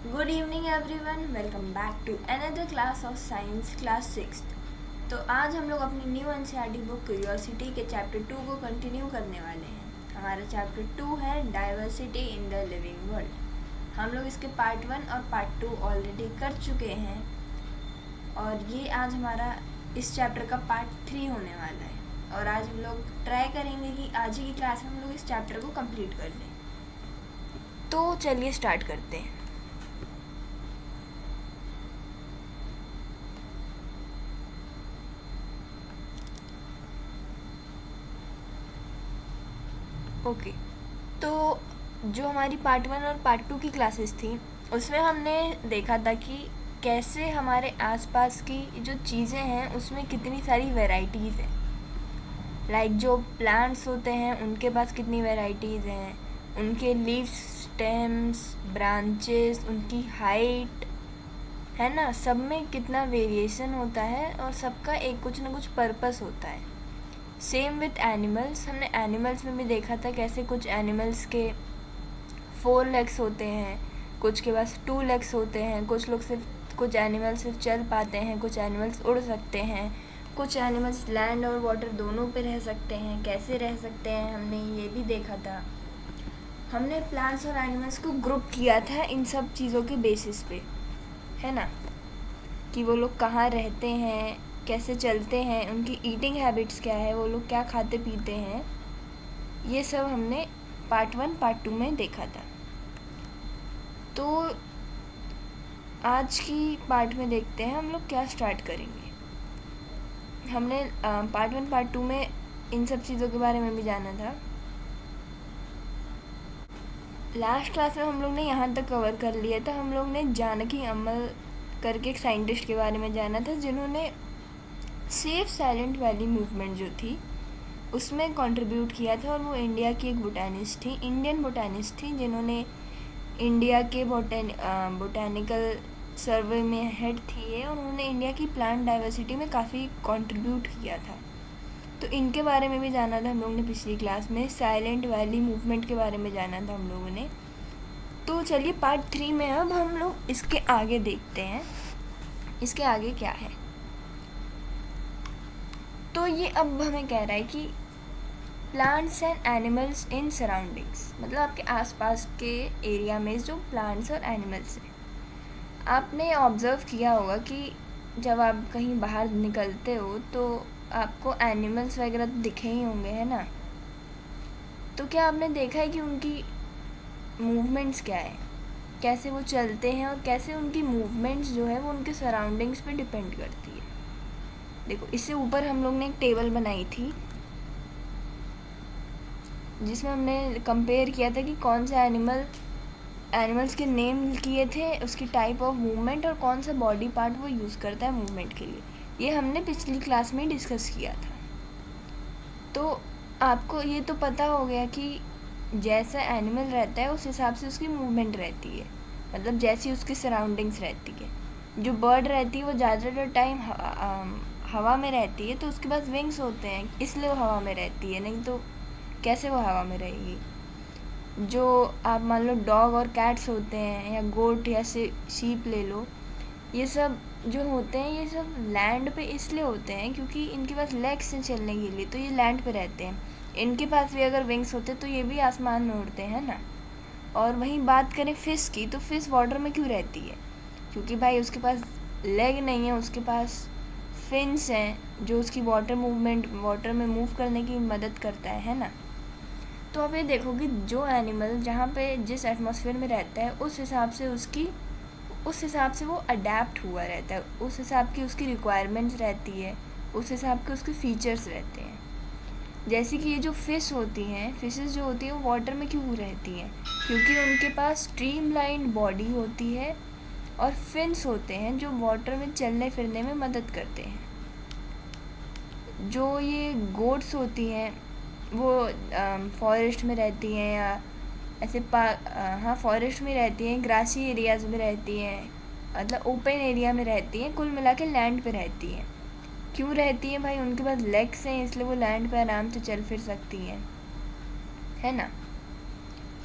Good evening everyone, welcome back to another class of science class sixth. तो आज हम लोग अपनी न्यू एनसीईआरटी बुक क्यूरियोसिटी के चैप्टर 2 को कंटिन्यू करने वाले हैं। हमारा चैप्टर 2 है diversity in the living world. हम लोग इसके पार्ट 1 और पार्ट 2 ऑलरेडी कर चुके हैं और ये आज हमारा इस चैप्टर का पार्ट 3 होने वाला है। और आज हम लोग ट्राई करेंगे कि आज ही की क्लास में हम लोग इस चैप्टर को कंप्लीट कर दें। तो चलिए स्टार्ट करते हैं। ओके, तो जो हमारी पार्ट 1 और पार्ट 2 की क्लासेस थी उसमें हमने देखा था कि कैसे हमारे आसपास की जो चीज़ें हैं उसमें कितनी सारी वैरायटीज़ हैं। लाइक जो प्लांट्स होते हैं उनके पास कितनी वैरायटीज़ हैं, उनके लीव्स, स्टेम्स, ब्रांचेस, उनकी हाइट, है ना, सब में कितना वेरिएशन होता है और सबका एक कुछ ना कुछ पर्पस होता है। सेम विथ एनिमल्स, हमने एनिमल्स में भी देखा था कैसे कुछ एनिमल्स के 4 लेग्स होते हैं, कुछ के पास 2 लेग्स होते हैं, कुछ एनिमल्स सिर्फ चल पाते हैं, कुछ एनिमल्स उड़ सकते हैं, कुछ एनिमल्स लैंड और वाटर दोनों पे रह सकते हैं। कैसे रह सकते हैं हमने ये भी देखा था। हमने प्लांट्स और एनिमल्स को ग्रुप किया था इन सब चीज़ों के बेसिस पे, है ना, कि वो लोग कहाँ रहते हैं, कैसे चलते हैं, उनकी ईटिंग हैबिट्स क्या है, वो लोग क्या खाते पीते हैं। ये सब हमने पार्ट 1 पार्ट 2 में देखा था। तो आज की पार्ट में देखते हैं हम लोग क्या स्टार्ट करेंगे। हमने पार्ट 1 पार्ट 2 में इन सब चीज़ों के बारे में भी जाना था। लास्ट क्लास में हम लोग ने यहाँ तक कवर कर लिया था। हम लोग ने जानकी अमल करके एक साइंटिस्ट के बारे में जाना था जिन्होंने सेफ साइलेंट वैली मूवमेंट जो थी उसमें कंट्रीब्यूट किया था। और वो इंडिया की एक बोटानिस्ट थी, इंडियन बोटानिस्ट थी, जिन्होंने इंडिया के बोटानिकल सर्वे में हेड थी ये, और उन्होंने इंडिया की प्लांट डाइवर्सिटी में काफ़ी कंट्रीब्यूट किया था। तो इनके बारे में भी जाना था हम लोगों ने पिछली क्लास में। साइलेंट वैली मूवमेंट के बारे में जाना था हम लोगों ने। तो चलिए पार्ट 3 में अब हम लोग इसके आगे देखते हैं, इसके आगे क्या है। तो ये अब हमें कह रहा है कि plants and animals in surroundings, मतलब आपके आसपास के एरिया में जो प्लांट्स और एनिमल्स हैं। आपने ऑब्ज़र्व किया होगा कि जब आप कहीं बाहर निकलते हो तो आपको एनिमल्स वगैरह तो दिखे ही होंगे, है ना। तो क्या आपने देखा है कि उनकी मूवमेंट्स क्या है, कैसे वो चलते हैं और कैसे उनकी मूवमेंट्स जो है वो उनके सराउंडिंग्स पे डिपेंड करती है। देखो, इससे ऊपर हम लोग ने एक टेबल बनाई थी जिसमें हमने कंपेयर किया था कि कौन सा एनिमल्स के नेम किए थे, उसकी टाइप ऑफ मूवमेंट और कौन सा बॉडी पार्ट वो यूज़ करता है मूवमेंट के लिए। ये हमने पिछली क्लास में डिस्कस किया था। तो आपको ये तो पता हो गया कि जैसा एनिमल रहता है उस हिसाब से उसकी मूवमेंट रहती है, मतलब जैसी उसकी सराउंडिंग्स रहती है। जो बर्ड रहती है वो ज़्यादातर टाइम हवा में रहती है, तो उसके पास विंग्स होते हैं, इसलिए वो हवा में रहती है, नहीं तो कैसे वो हवा में रहेगी। जो आप मान लो डॉग और कैट्स होते हैं, या गोट या शीप ले लो, ये सब जो होते हैं ये सब लैंड पे इसलिए होते हैं क्योंकि इनके पास लेग्स हैं चलने के लिए, तो ये लैंड पे रहते हैं। इनके पास भी अगर विंग्स होते तो ये भी आसमान में उड़ते हैं ना। और वहीं बात करें फ़िश की, तो फ़िश वाटर में क्यों रहती है? क्योंकि भाई उसके पास लेग नहीं है, उसके पास फिन्स हैं जो उसकी वाटर में मूव करने की मदद करता है ना। तो आप ये देखो कि जो एनिमल जहाँ पे जिस एटमॉस्फेयर में रहता है उस हिसाब से वो अडेप्ट हुआ रहता है, उस हिसाब की उसकी रिक्वायरमेंट्स रहती है, उस हिसाब के उसके फीचर्स रहते हैं। जैसे कि ये जो फिशेस जो होती हैं वो वाटर में क्यों रहती हैं? क्योंकि उनके पास स्ट्रीमलाइंड बॉडी होती है और फिन्स होते हैं जो वाटर में चलने फिरने में मदद करते हैं। जो ये गोट्स होती हैं वो फॉरेस्ट में रहती हैं, या ऐसे हाँ फॉरेस्ट में रहती हैं, ग्रासी एरियाज़ में रहती हैं, मतलब ओपन एरिया में रहती हैं, कुल मिला के लैंड पे रहती हैं। क्यों रहती हैं भाई? उनके पास लेग्स हैं इसलिए वो लैंड पे आराम से चल फिर सकती हैं, है ना।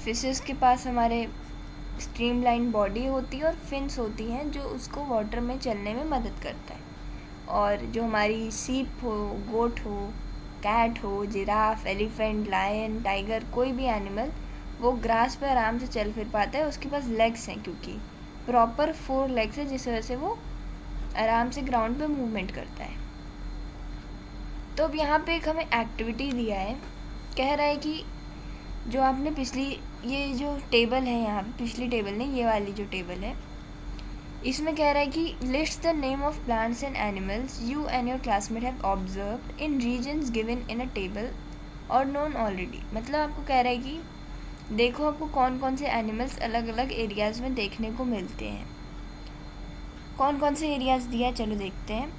फिशेस के पास हमारे स्ट्रीमलाइन बॉडी होती है और फिन्स होती हैं जो उसको वाटर में चलने में मदद करता है। और जो हमारी सीप हो, गोट हो, कैट हो, जिराफ, एलिफेंट, लायन, टाइगर, कोई भी एनिमल वो ग्रास पे आराम से चल फिर पाता है। उसके पास लेग्स हैं, क्योंकि प्रॉपर 4 लेग्स है, जिस वजह से वो आराम से ग्राउंड पे मूवमेंट करता है। तो अब यहाँ पे एक हमें एक्टिविटी दिया है, कह रहा है कि जो आपने ये जो टेबल है यहाँ पे, पिछली टेबल नहीं, ये वाली जो टेबल है, इसमें कह रहा है कि list the name of plants and animals you and your classmate have observed in regions given in a table और नोन ऑलरेडी। मतलब आपको कह रहा है कि देखो आपको कौन कौन से एनिमल्स अलग अलग एरियाज़ में देखने को मिलते हैं। कौन कौन से एरियाज़ दिया है, चलो देखते हैं।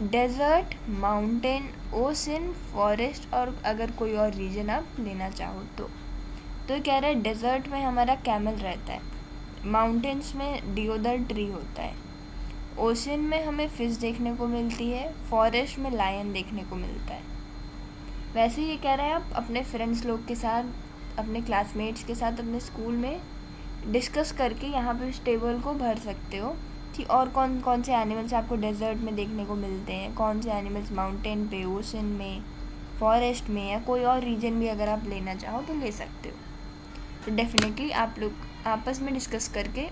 डेजर्ट, माउंटेन, ओशन, फॉरेस्ट, और अगर कोई और रीजन आप लेना चाहो तो ये कह रहा है डेजर्ट में हमारा कैमल रहता है, माउंटेन्स में डिओडर ट्री होता है, ओशन में हमें फिश देखने को मिलती है, फॉरेस्ट में लायन देखने को मिलता है। वैसे ये कह रहा है आप अपने फ्रेंड्स लोग के साथ, अपने क्लासमेट्स के साथ अपने स्कूल में डिस्कस करके यहाँ पे इस टेबल को भर सकते हो कि और कौन कौन से एनिमल्स आपको डेजर्ट में देखने को मिलते हैं, कौन से एनिमल्स माउंटेन पे, ओशन में, फॉरेस्ट में, या कोई और रीजन भी अगर आप लेना चाहो तो ले सकते हो। तो डेफिनेटली आप लोग आपस में डिस्कस करके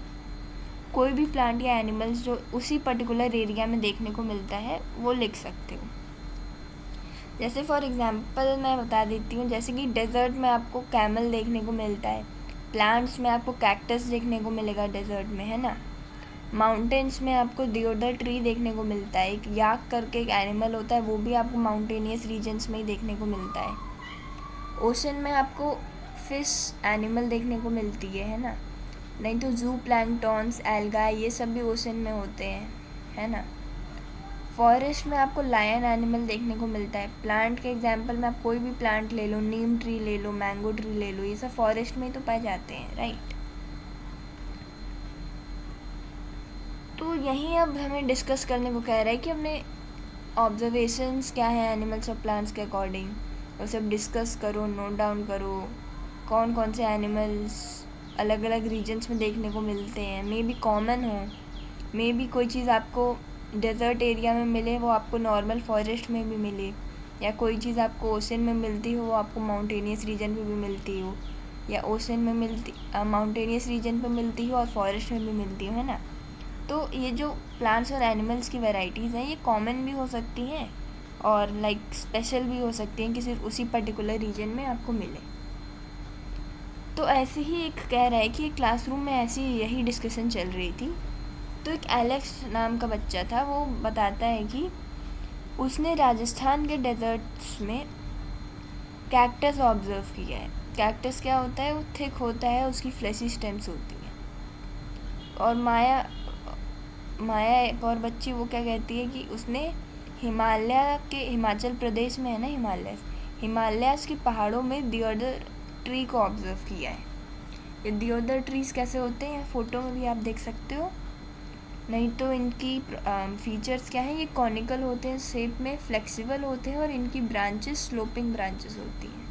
कोई भी प्लांट या एनिमल्स जो उसी पर्टिकुलर एरिया में देखने को मिलता है वो लिख सकते हो। जैसे फॉर एग्जांपल मैं बता देती हूँ, जैसे कि डेजर्ट में आपको कैमल देखने को मिलता है, प्लांट्स में आपको कैक्टस देखने को मिलेगा डेजर्ट में, है ना। माउंटेन्स में आपको डिओडर ट्री देखने को मिलता है, एक याक करके एक एनिमल होता है, वो भी आपको माउंटेनियस रीजन्स में ही देखने को मिलता है। ओशन में आपको फिश एनिमल देखने को मिलती है ना। नहीं तो जू प्लैंक्टॉन्स, एल्गा, ये सब भी ओशन में होते हैं, है ना। फॉरेस्ट में आपको लायन एनिमल देखने को मिलता है। प्लांट के एग्जांपल में आप कोई भी प्लांट ले लो, नीम ट्री ले लो, मैंगो ट्री ले लो, ये सब फॉरेस्ट में ही तो पाए जाते हैं, राइट। तो यहीं अब हमें डिस्कस करने को कह रहा है कि अपने ऑब्जर्वेशंस क्या हैं एनिमल्स और प्लांट्स के अकॉर्डिंग, वो सब डिस्कस करो, नोट डाउन करो, कौन कौन से एनिमल्स अलग अलग रीजन्स में देखने को मिलते हैं। मे बी कॉमन हो, मे बी कोई चीज़ आपको डेजर्ट एरिया में मिले वो आपको नॉर्मल फॉरेस्ट में भी मिले, या कोई चीज़ आपको ओशन में मिलती हो वो आपको माउंटेनियस रीजन में भी मिलती हो, या ओशन में मिलती माउंटेनियस रीजन पे मिलती हो और फॉरेस्ट में भी मिलती हो, है ना। तो ये जो प्लांट्स और एनिमल्स की वैरायटीज़ हैं ये कॉमन भी हो सकती हैं और लाइक स्पेशल भी हो सकती हैं कि सिर्फ उसी पर्टिकुलर रीजन में आपको मिले। तो ऐसे ही एक कह रहा है कि एक क्लासरूम में ऐसी यही डिस्कशन चल रही थी। तो एक एलेक्स नाम का बच्चा था, वो बताता है कि उसने राजस्थान के डेजर्ट्स में कैक्टस ऑब्जर्व किया है। कैक्टस क्या होता है, वो थिक होता है, उसकी फ्लैशी स्टेम्स होती हैं। और माया एक और बच्ची, वो क्या कहती है कि उसने हिमाचल प्रदेश में है ना हिमालयास के पहाड़ों में दियोदर ट्री को ऑब्जर्व किया है। ये दियोदर ट्रीज कैसे होते हैं फ़ोटो में भी आप देख सकते हो। नहीं तो इनकी फीचर्स क्या हैं, ये कॉनिकल होते हैं शेप में, फ्लेक्सिबल होते हैं और इनकी ब्रांचेस स्लोपिंग ब्रांचेस होती हैं।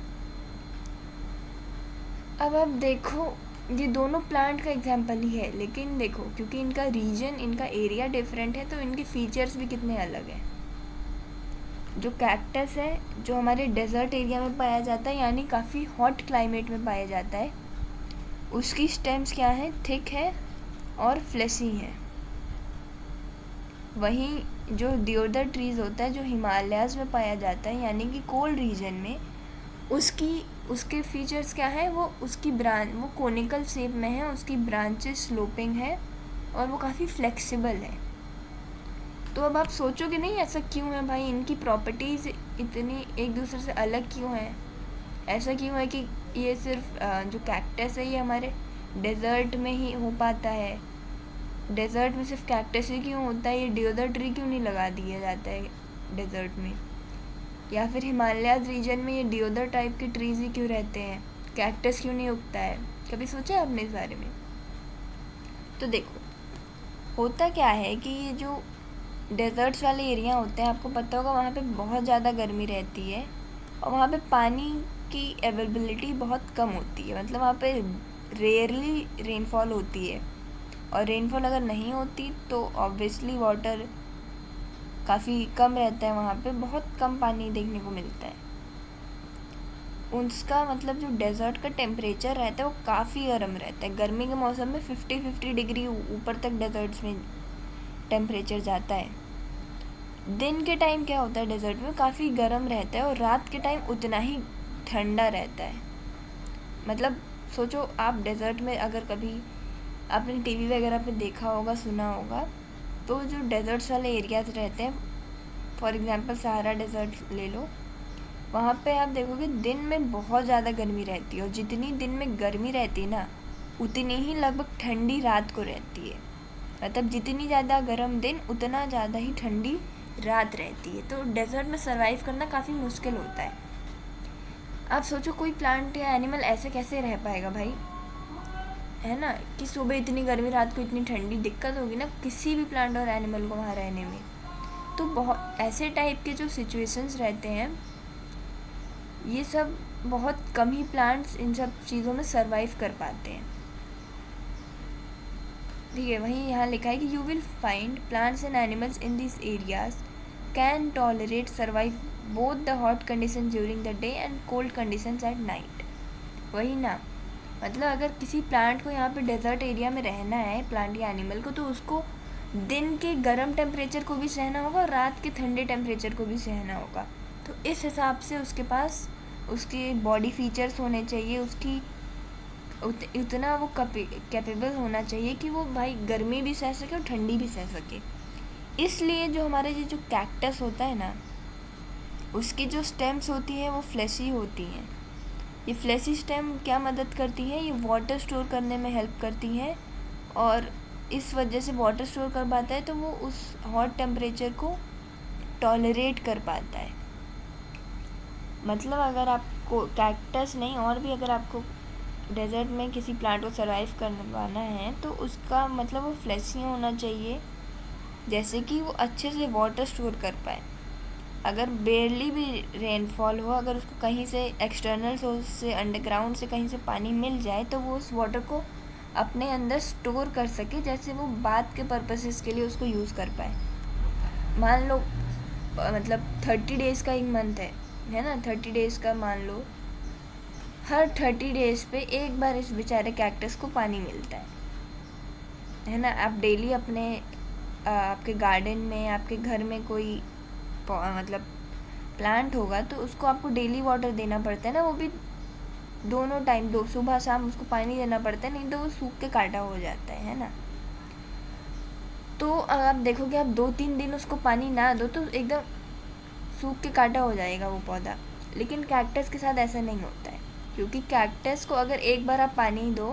अब आप देखो ये दोनों प्लांट का एग्जाम्पल ही है, लेकिन देखो क्योंकि इनका रीजन, इनका एरिया डिफरेंट है तो इनके फीचर्स भी कितने अलग हैं। जो कैक्टस है जो हमारे डेजर्ट एरिया में पाया जाता है, यानी काफ़ी हॉट क्लाइमेट में पाया जाता है, उसकी स्टेम्स क्या है, थिक है और फ्लैशी है। वहीं जो दियोदर ट्रीज़ होता है जो हिमालयाज़ में पाया जाता है यानी कि कोल्ड रीजन में, उसके फीचर्स क्या है, वो कोनिकल शेप में है, उसकी ब्रांचेस स्लोपिंग है और वो काफ़ी फ्लेक्सिबल है। तो अब आप सोचोगे नहीं ऐसा क्यों है भाई, इनकी प्रॉपर्टीज़ इतनी एक दूसरे से अलग क्यों है, ऐसा क्यों है कि ये सिर्फ जो कैक्टस है ये हमारे डेजर्ट में ही हो पाता है, डेजर्ट में सिर्फ कैक्टस ही क्यों होता है, ये डिओडर ट्री क्यों नहीं लगा दिया जाता है डेजर्ट में, या फिर हिमालयाज़ रीजन में ये डिओडर टाइप के ट्रीज़ ही क्यों रहते हैं, कैक्टस क्यों नहीं उगता है। कभी सोचा है आपने इस बारे में? तो देखो होता क्या है कि ये जो डेजर्ट्स वाले एरिया होते हैं, आपको पता होगा वहाँ पे बहुत ज़्यादा गर्मी रहती है और वहाँ पे पानी की अवेलेबिलिटी बहुत कम होती है, मतलब वहाँ पे रेयरली रेनफॉल होती है, और रेनफॉल अगर नहीं होती तो ऑब्वियसली वाटर काफ़ी कम रहता है, वहाँ पे बहुत कम पानी देखने को मिलता है। उसका मतलब जो डेज़र्ट का टेम्परेचर रहता है वो काफ़ी गर्म रहता है। गर्मी के मौसम में 50 डिग्री ऊपर तक डेज़र्ट्स में टेम्परेचर जाता है। दिन के टाइम क्या होता है, डेज़र्ट में काफ़ी गर्म रहता है और रात के टाइम उतना ही ठंडा रहता है। मतलब सोचो आप डेज़र्ट में, अगर कभी आपने टीवी वगैरह पे देखा होगा, सुना होगा, तो जो डेज़र्ट्स वाले एरियाज रहते हैं, फॉर एग्ज़ाम्पल सहारा डेज़र्ट ले लो, वहाँ पे आप देखोगे दिन में बहुत ज़्यादा गर्मी रहती है, और जितनी दिन में गर्मी रहती है ना, उतनी ही लगभग ठंडी रात को रहती है। मतलब जितनी ज़्यादा गर्म दिन, उतना ज़्यादा ही ठंडी रात रहती है। तो डेज़र्ट में सर्वाइव करना काफ़ी मुश्किल होता है। आप सोचो कोई प्लांट या एनिमल ऐसे कैसे रह पाएगा भाई, है ना, कि सुबह इतनी गर्मी, रात को इतनी ठंडी, दिक्कत होगी ना किसी भी प्लांट और एनिमल को वहाँ रहने में। तो बहुत ऐसे टाइप के जो सिचुएशंस रहते हैं, ये सब बहुत कम ही प्लांट्स इन सब चीज़ों में सर्वाइव कर पाते हैं। ठीक है, वहीं यहाँ लिखा है कि you will find plants and animals in this areas can tolerate survive both the hot condition during the day and cold conditions at night. वही ना, मतलब अगर किसी प्लांट को यहाँ पे डेजर्ट एरिया में रहना है, प्लांट या एनिमल को, तो उसको दिन के गर्म टेम्परेचर को भी सहना होगा और रात के ठंडे टेम्परेचर को भी सहना होगा। तो इस हिसाब से उसके पास उसके बॉडी फीचर्स होने चाहिए, उसकी उतना वो कैपेबल होना चाहिए कि वो भाई गर्मी भी सह सके और ठंडी भी सह सके। इसलिए जो हमारे ये जो कैक्टस होता है ना, उसकी जो स्टेम्स होती हैं वो फ्लैशी होती हैं। ये फ्लैशी स्टेम क्या मदद करती है, ये वाटर स्टोर करने में हेल्प करती हैं, और इस वजह से वाटर स्टोर कर पाता है, तो वो उस हॉट टेम्परेचर को टॉलरेट कर पाता है। मतलब अगर आपको कैक्टस नहीं, और भी अगर आपको डेजर्ट में किसी प्लांट को सर्वाइव करवाना है, तो उसका मतलब वो फ्लैशी होना चाहिए, जैसे कि वो अच्छे से वाटर स्टोर कर पाए। अगर बेयरली भी रेनफॉल हो, अगर उसको कहीं से एक्सटर्नल सोर्स से, अंडरग्राउंड से कहीं से पानी मिल जाए, तो वो उस वाटर को अपने अंदर स्टोर कर सके, जैसे वो बाद के पर्पसेस के लिए उसको यूज़ कर पाए। मान लो मतलब 30 डेज़ का एक मंथ है ना, 30 डेज़ का मान लो, हर 30 डेज़ पे एक बार इस बेचारे कैक्टस को पानी मिलता है ना। आप डेली अपने आपके गार्डन में, आपके घर में कोई मतलब प्लांट होगा, तो उसको आपको डेली वाटर देना पड़ता है ना, वो भी दोनों टाइम, दो सुबह शाम उसको पानी देना पड़ता है, नहीं तो वो सूख के काटा हो जाता है ना। तो आप देखोगे, आप 2-3 दिन उसको पानी ना दो तो एकदम सूख के काटा हो जाएगा वो पौधा। लेकिन कैक्टस के साथ ऐसा नहीं होता है, क्योंकि कैक्टस को अगर एक बार आप पानी दो,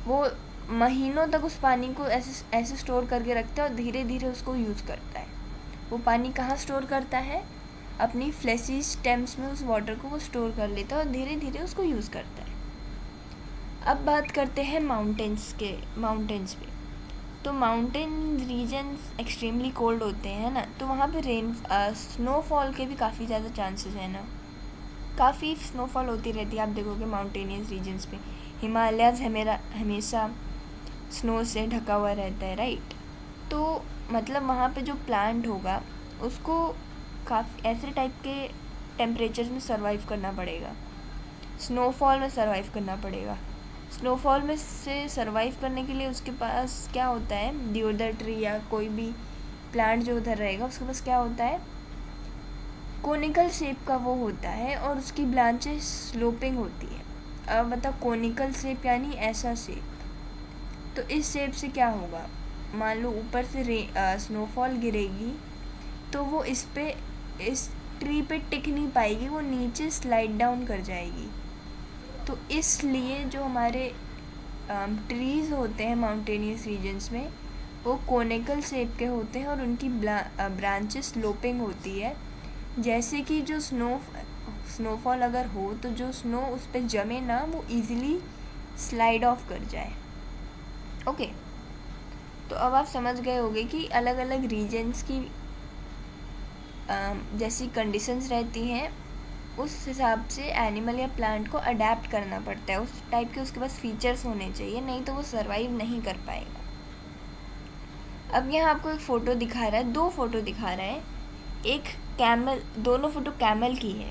वो महीनों तक उस पानी को ऐसे स्टोर करके रखता है और धीरे धीरे उसको यूज़ करता है। वो पानी कहाँ स्टोर करता है, अपनी फ्लैशी स्टेम्स में उस वाटर को वो स्टोर कर लेता है और धीरे धीरे उसको यूज़ करता है। अब बात करते हैं माउंटेन्स पे। तो माउंटेन रीजन्स एक्सट्रीमली कोल्ड होते हैं ना, तो वहाँ पे स्नोफॉल के भी काफ़ी ज़्यादा चांसेस हैं ना, काफ़ी स्नोफॉल होती रहती है। आप देखोगे माउंटेनियस रीजन्स पे हिमालयाज़ हमेशा स्नो से ढका हुआ रहता है, राइट। तो मतलब वहाँ पे जो प्लांट होगा उसको काफ़ी ऐसे टाइप के टेम्परेचर्स में सर्वाइव करना पड़ेगा, स्नोफॉल में सर्वाइव करना पड़ेगा। स्नोफॉल में से सर्वाइव करने के लिए उसके पास क्या होता है, देवदार ट्री या कोई भी प्लांट जो उधर रहेगा, उसके पास क्या होता है, कोनिकल शेप का वो होता है, और उसकी ब्रांचेस स्लोपिंग होती है। अब मतलब कोनिकल शेप यानी ऐसा शेप। तो इस शेप से क्या होगा, मान लो ऊपर से स्नोफॉल गिरेगी, तो वो इस ट्री पे टिक नहीं पाएगी, वो नीचे स्लाइड डाउन कर जाएगी। तो इसलिए जो हमारे ट्रीज़ होते हैं माउंटेनियस रीजन्स में, वो कोनिकल शेप के होते हैं और उनकी ब्रांचेस स्लोपिंग होती है, जैसे कि जो स्नोफॉल अगर हो, तो जो स्नो उस पर जमे ना, वो इजीली स्लाइड ऑफ कर जाए। ओके, तो अब आप समझ गए होंगे कि अलग अलग रीजन्स की जैसी कंडीशंस रहती हैं, उस हिसाब से एनिमल या प्लांट को अडेप्ट करना पड़ता है, उस टाइप के उसके पास फीचर्स होने चाहिए, नहीं तो वो सर्वाइव नहीं कर पाएगा। अब यहाँ आपको एक फ़ोटो दिखा रहा है, 2 फ़ोटो दिखा रहा है। एक कैमल, दोनों फ़ोटो कैमल की है,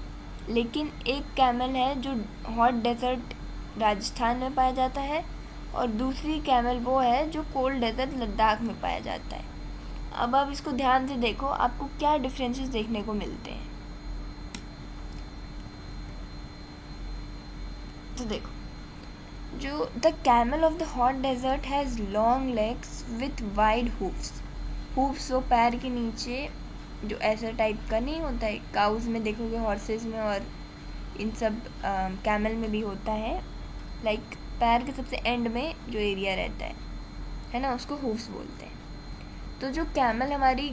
लेकिन एक कैमल है जो हॉट डेजर्ट राजस्थान में पाया जाता है, और दूसरी कैमल वो है जो कोल्ड डेजर्ट लद्दाख में पाया जाता है। अब आप इसको ध्यान से देखो, आपको क्या डिफरेंसेस देखने को मिलते हैं। तो देखो, जो the camel of the hot desert has long legs with wide hoofs. Hoofs वो पैर के नीचे जो ऐसा टाइप का नहीं होता है, काउज में देखोगे, हॉर्सेस में और इन सब कैमल में भी होता है। लाइक पैर के सबसे एंड में जो एरिया रहता है ना, उसको हूफ्स बोलते हैं। तो जो कैमल हमारी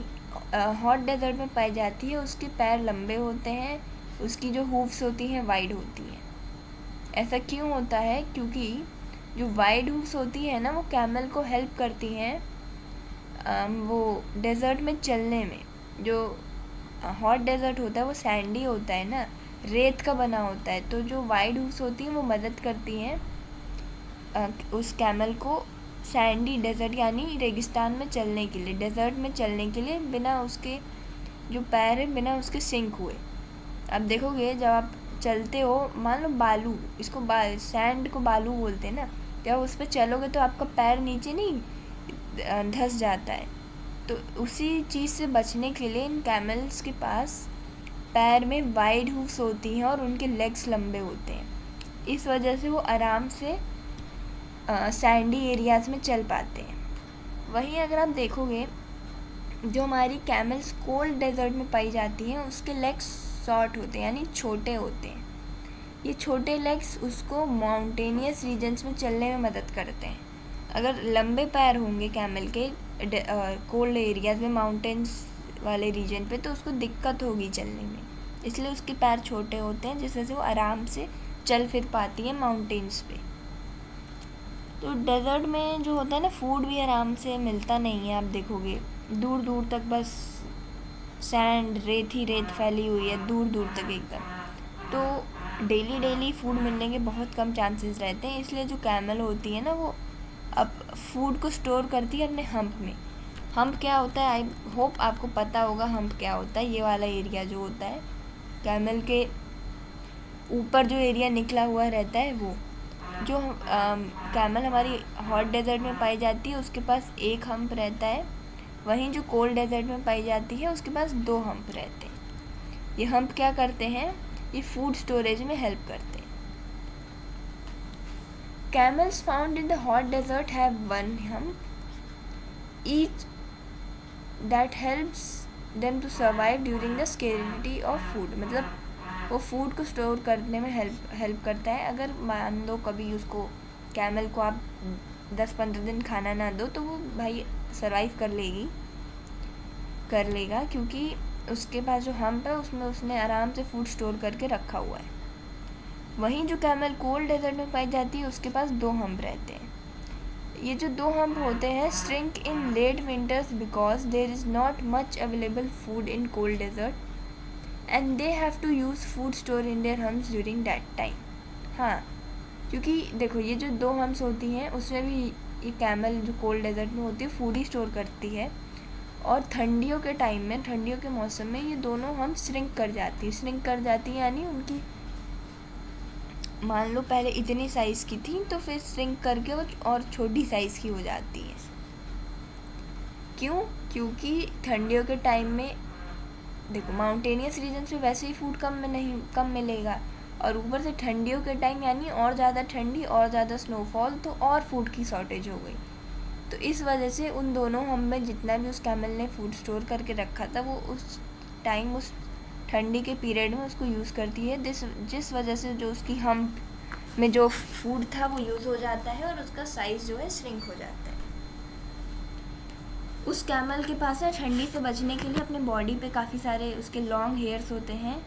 हॉट डेजर्ट में पाई जाती है, उसके पैर लंबे होते हैं, उसकी जो हूफ्स होती हैं वाइड होती हैं। ऐसा क्यों होता है? क्योंकि जो वाइड हूफ्स होती है ना, वो कैमल को हेल्प करती हैं वो डेज़र्ट में चलने में। जो हॉट डेज़र्ट होता है वो सैंडी होता है ना, रेत का बना होता है, तो जो वाइड हूफ्स होती हैं वो मदद करती हैं उस कैमल को सैंडी डेज़र्ट यानी रेगिस्तान में चलने के लिए, डेज़र्ट में चलने के लिए, बिना उसके जो पैर है बिना उसके सिंक हुए। अब देखोगे जब आप चलते हो, मान लो बालू, इसको सैंड को बालू बोलते हैं ना, जब उस पर चलोगे तो आपका पैर नीचे नहीं धंस जाता है। तो उसी चीज़ से बचने के लिए इन कैमल्स के पास पैर में वाइड हूफ्स होती हैं और उनके लेग्स लंबे होते हैं। इस वजह से वो आराम से सैंडी एरियाज़ में चल पाते हैं। वहीं अगर आप देखोगे, जो हमारी कैमल्स कोल्ड डेजर्ट में पाई जाती हैं, उसके लेग्स शॉर्ट होते हैं यानी छोटे होते हैं। ये छोटे लेग्स उसको माउंटेनियस रीजन्स में चलने में मदद करते हैं। अगर लंबे पैर होंगे कैमल के कोल्ड एरियाज़ में, माउंटेन्स वाले रीजन पे, तो उसको दिक्कत होगी चलने में, इसलिए उसके पैर छोटे होते हैं, जिस वजह से वो आराम से चल फिर पाती है माउंटेन्स पे। तो डेज़र्ट में जो होता है ना, फूड भी आराम से मिलता नहीं है। आप देखोगे दूर दूर तक बस सैंड, रेत ही रेत फैली हुई है दूर दूर तक एकदम। तो डेली फूड मिलने के बहुत कम चांसेस रहते हैं, इसलिए जो कैमल होती है ना, वो अब फूड को स्टोर करती है अपने हम्प में। हम्प क्या होता है? आई होप आपको पता होगा हम्प क्या होता है। ये वाला एरिया जो होता है कैमल के ऊपर, जो एरिया निकला हुआ रहता है, वो जो कैमल हमारी हॉट डेजर्ट में पाई जाती है उसके पास एक हम्प रहता है, वहीं जो कोल्ड डेजर्ट में पाई जाती है उसके पास 2 हम्प रहते हैं। ये हम्प क्या करते हैं? ये फूड स्टोरेज में हेल्प करते हैं। Camels found in the hot desert have 1 hump each that helps them to survive during the scarcity of food। मतलब वो फूड को स्टोर करने में हेल्प करता है। अगर मान लो कभी उसको, कैमल को आप 10-15 दिन खाना ना दो, तो वो भाई सर्वाइव कर लेगा, क्योंकि उसके पास जो हम्प है उसमें उसने आराम से फूड स्टोर करके रखा हुआ है। वहीं जो कैमल कोल्ड डेजर्ट में पाई जाती है उसके पास 2 हम्प रहते हैं। ये जो 2 हम्प होते हैं shrink in late winters because there is not much available food in cold desert and they have to use food store in their humps during that time. हाँ, क्योंकि देखो ये जो 2 हम्प्स होती हैं उसमें भी ये कैमल जो कोल्ड डेजर्ट में होती है फूड ही स्टोर करती है, और ठंडियों के टाइम में, ठंडियों के मौसम में ये दोनों हम श्रिंक कर जाती है यानी उनकी, मान लो पहले इतनी साइज़ की थी तो फिर श्रिंक करके वो और छोटी साइज़ की हो जाती है। क्यों? क्योंकि ठंडियों के टाइम में देखो माउंटेनियस रीजन में वैसे ही फूड कम मिलेगा, और ऊपर से ठंडियों के टाइम यानी और ज़्यादा ठंडी और ज़्यादा स्नोफॉल, तो और फूड की शॉर्टेज हो गई। तो इस वजह से उन दोनों हम में जितना भी उस कैमल ने फूड स्टोर करके रखा था, वो उस टाइम उस ठंडी के पीरियड में उसको यूज़ करती है, जिस वजह से जो उसकी हम्प में जो फूड था वो यूज़ हो जाता है और उसका साइज़ जो है श्रिंक हो जाता है। उस कैमल के पास है ठंडी से बचने के लिए अपने बॉडी पे काफ़ी सारे उसके लॉन्ग हेयर्स होते हैं,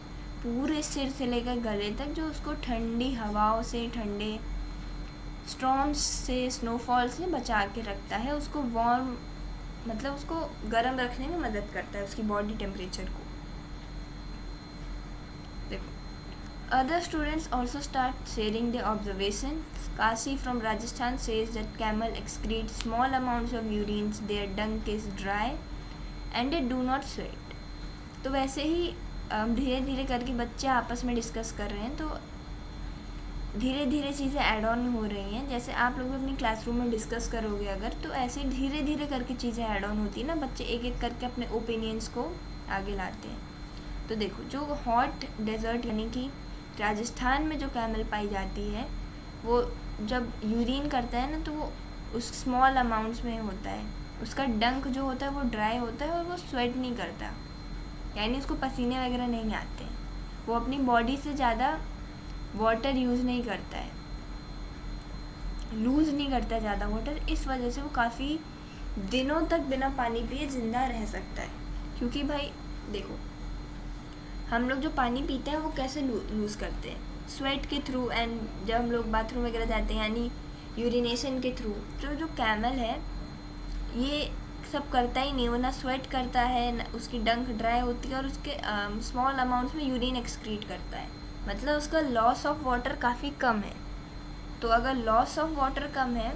पूरे सिर से लेकर गले तक, जो उसको ठंडी हवाओं से, ठंडे स्टॉर्म्स से, स्नोफॉल से बचा के रखता है, उसको वार्म, मतलब उसको गर्म रखने में मदद करता है, उसकी बॉडी टेम्परेचर को। देखो Other students also start sharing their observations. Kasi from Rajasthan says that camel excrete small amounts of urine, their dung is dry and they do not sweat. तो वैसे ही धीरे धीरे करके बच्चे आपस में डिस्कस कर रहे हैं, तो धीरे धीरे चीज़ें ऐड ऑन हो रही हैं. जैसे आप लोग अपनी क्लासरूम में डिस्कस करोगे अगर, तो ऐसे धीरे धीरे करके चीज़ें ऐड ऑन होती है ना, बच्चे एक एक करके अपने ओपिनियंस को आगे लाते हैं. तो देखो, जो हॉट डेजर्ट यानी कि राजस्थान में जो कैमल पाई जाती है, वो जब यूरिन करता है ना, तो वो उस स्मॉल अमाउंट्स में होता है. उसका डंक जो होता है वो ड्राई होता है और वो स्वेट नहीं करता, यानी उसको पसीने वगैरह नहीं आते हैं. वो अपनी बॉडी से ज़्यादा वाटर यूज़ नहीं करता है, लूज़ नहीं करता है ज़्यादा वाटर. इस वजह से वो काफ़ी दिनों तक बिना पानी पिए ज़िंदा रह सकता है. क्योंकि भाई देखो, हम लोग जो पानी पीते हैं वो कैसे लूज़ करते हैं, स्वेट के थ्रू, एंड जब हम लोग बाथरूम वगैरह जाते हैं यानी यूरिनेशन के थ्रू. जो कैमल है ये सब करता ही नहीं, वो ना स्वेट करता है, ना उसकी डंक ड्राई होती है, और उसके स्मॉल अमाउंट्स में यूरिन एक्सक्रीट करता है. मतलब उसका लॉस ऑफ वाटर काफ़ी कम है. तो अगर लॉस ऑफ वाटर कम है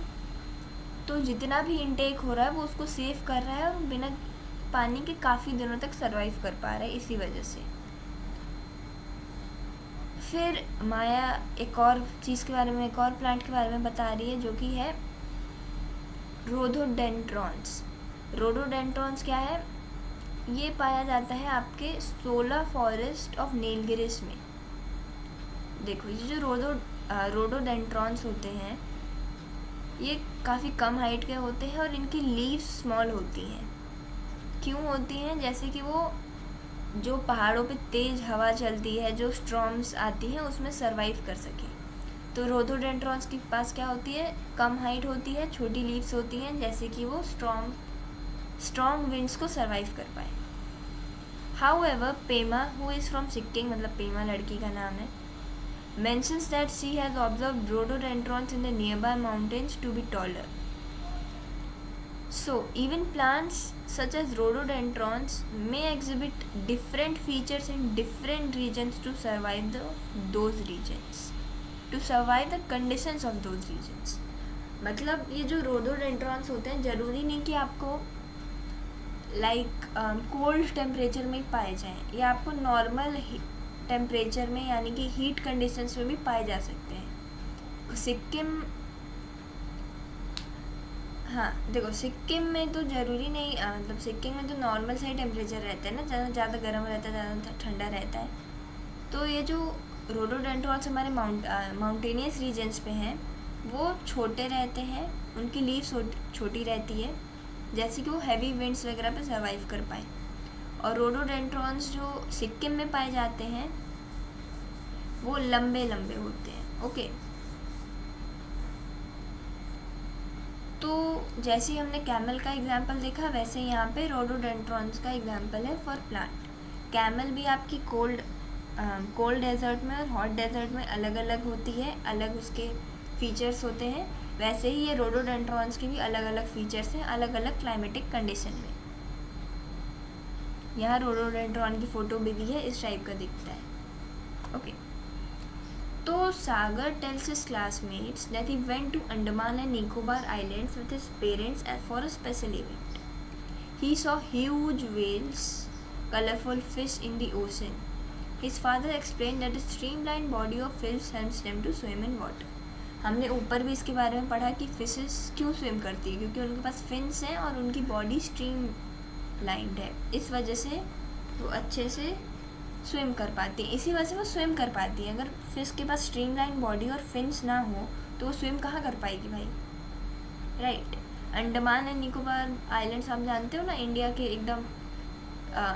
तो जितना भी इनटेक हो रहा है वो उसको सेव कर रहा है और बिना पानी के काफ़ी दिनों तक सर्वाइव कर पा रहा है इसी वजह से. फिर माया एक और चीज़ के बारे में, एक और प्लांट के बारे में बता रही है, जो कि है रोडोडेंड्रॉन्स. रोडोडेंड्रॉन्स क्या है? ये पाया जाता है आपके सोला फॉरेस्ट ऑफ नीलगिरिस में. देखो, ये जो रोडोडेंड्रॉन्स होते हैं ये काफ़ी कम हाइट के होते हैं और इनकी लीव्स स्मॉल होती हैं. क्यों होती हैं? जैसे कि वो जो पहाड़ों पे तेज़ हवा चलती है, जो स्टॉर्म्स आती हैं, उसमें सरवाइव कर सके. तो रोडोडेंड्रॉन्स के पास क्या होती है? कम हाइट होती है, छोटी लीव्स होती हैं, जैसे कि वो स्ट्रॉन्ग विंड्स को सरवाइव कर पाए. However Pema, who is from Sikkim, मतलब पेमा लड़की का नाम है, mentions that she has observed rhododendrons in the nearby mountains to be taller. So, even plants such as rhododendrons may exhibit different features in different regions to survive those regions, to survive the conditions of those regions. मतलब ये जो rhododendrons होते हैं, ज़रूरी नहीं कि आपको cold temperature में पाए जाएं, ये आपको नॉर्मल टेम्परेचर में यानी कि हीट कंडीशंस में भी पाए जा सकते हैं. सिक्किम, हाँ देखो, सिक्किम में तो ज़रूरी नहीं, मतलब सिक्किम में तो नॉर्मल सा ही टेम्परेचर रहता है ना, ज़्यादा गर्म रहता है, ज़्यादा ठंडा रहता है. तो ये जो रोडोडेंड्रॉन्स हमारे माउंटेनियस रीजन्स पे हैं वो छोटे रहते हैं, उनकी लीव्स छोटी रहती है, जैसे कि वो हैवी विंड्स वगैरह पे सर्वाइव कर पाएँ. और रोडोडेंड्रॉन्स जो सिक्किम में पाए जाते हैं वो लंबे लंबे होते हैं. ओके, तो जैसे ही हमने कैमल का एग्जाम्पल देखा, वैसे यहाँ पे रोडोडेंड्रॉन्स का एग्जाम्पल है फॉर प्लांट. कैमल भी आपकी कोल्ड डेजर्ट में और हॉट डेजर्ट में अलग अलग होती है, अलग उसके फीचर्स होते हैं. वैसे ही ये रोडोडेंड्रॉन्स के भी अलग अलग फीचर्स हैं अलग अलग क्लाइमेटिक कंडीशन में. यहाँ रोडोडेंड्रॉन की फ़ोटो भी दी है, इस टाइप का दिखता है. ओके, तो Sagar tells his classmates that he went to Andaman and Nicobar islands with his parents for a special event. He saw huge whales, colourful fish in the ocean. His father explain that the streamline body of fish helps them to swim in water. हमने ऊपर भी इसके बारे में पढ़ा कि fishes क्यों swim करती है, क्योंकि उनके पास फिन्स हैं और उनकी बॉडी स्ट्रीम लाइंड है, इस वजह से वो अच्छे से स्विम कर पाती है. इसी वजह से वो स्विम कर पाती है. अगर फिश के पास स्ट्रीमलाइन बॉडी और फिन्स ना हो तो वो स्विम कहाँ कर पाएगी भाई, right. Andaman and Nicobar islands आप जानते हो ना, इंडिया के एकदम